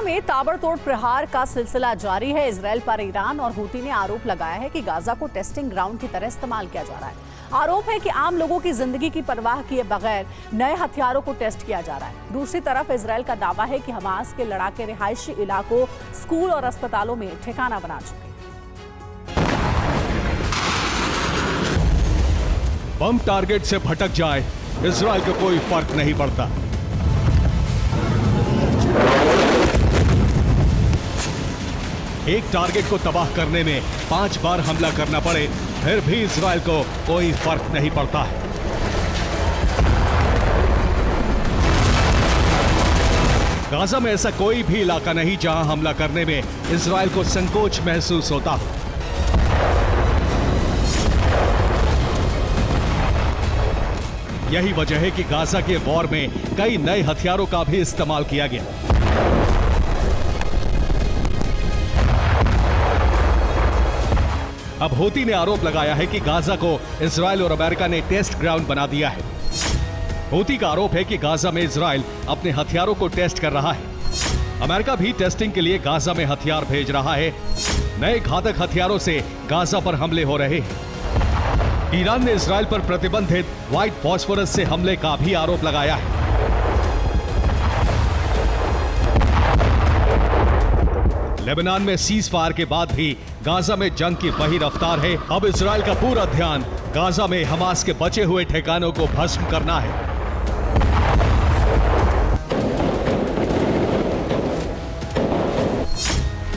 में ताबड़तोड़ प्रहार का सिलसिला जारी है। इजरायल पर ईरान और हूती ने आरोप लगाया है कि गाजा को टेस्टिंग ग्राउंड की तरह इस्तेमाल किया जा रहा है। आरोप है कि आम लोगों की जिंदगी की परवाह किए बगैर नए हथियारों को टेस्ट किया जा रहा है। दूसरी तरफ इजरायल का दावा है कि हमास के लड़ाके रिहायशी इलाकों, स्कूल और अस्पतालों में ठिकाना बना चुके। बम टारगेट से भटक जाए, इजरायल को कोई फर्क नहीं पड़ता। एक टारगेट को तबाह करने में 5 बार हमला करना पड़े, फिर भी इजरायल को कोई फर्क नहीं पड़ता है। गाजा में ऐसा कोई भी इलाका नहीं जहां हमला करने में इजरायल को संकोच महसूस होता हो। यही वजह है कि गाजा के वॉर में कई नए हथियारों का भी इस्तेमाल किया गया। अब हूती ने आरोप लगाया है कि गाजा को इजरायल और अमेरिका ने टेस्ट ग्राउंड बना दिया है। हूती का आरोप है कि गाजा में इजरायल अपने हथियारों को टेस्ट कर रहा है। अमेरिका भी टेस्टिंग के लिए गाजा में हथियार भेज रहा है। नए घातक हथियारों से गाजा पर हमले हो रहे हैं। ईरान ने इजरायल पर प्रतिबंधित व्हाइट फॉस्फोरस से हमले का भी आरोप लगाया है। लेबनान में सीज फायर के बाद भी गाजा में जंग की वही रफ्तार है। अब इजरायल का पूरा ध्यान गाजा में हमास के बचे हुए ठिकानों को भस्म करना है।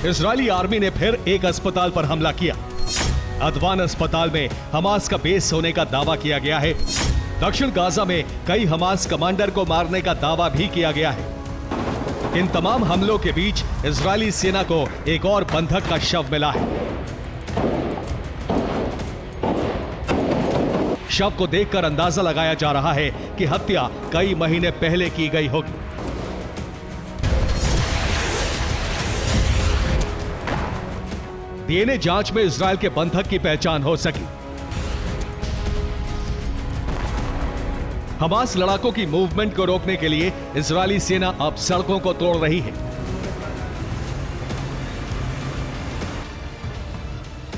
इजरायली आर्मी ने फिर एक अस्पताल पर हमला किया। अदवान अस्पताल में हमास का बेस होने का दावा किया गया है। दक्षिण गाजा में कई हमास कमांडर को मारने का दावा भी किया गया है। इन तमाम हमलों के बीच इजरायली सेना को एक और बंधक का शव मिला है। शव को देखकर अंदाजा लगाया जा रहा है कि हत्या कई महीने पहले की गई होगी। डीएनए जांच में इजरायल के बंधक की पहचान हो सकी। हमास लड़ाकों की मूवमेंट को रोकने के लिए इजरायली सेना अब सड़कों को तोड़ रही है।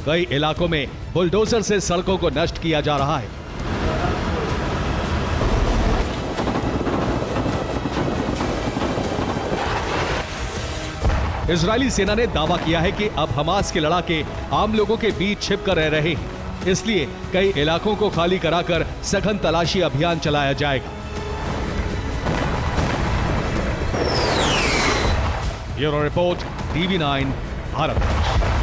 कई इलाकों में बुलडोजर से सड़कों को नष्ट किया जा रहा है। इजरायली सेना ने दावा किया है कि अब हमास के लड़ाके आम लोगों के बीच छिपकर रह रहे हैं, इसलिए कई इलाकों को खाली कराकर सघन तलाशी अभियान चलाया जाएगा। Bureau report, TV9 Bharat.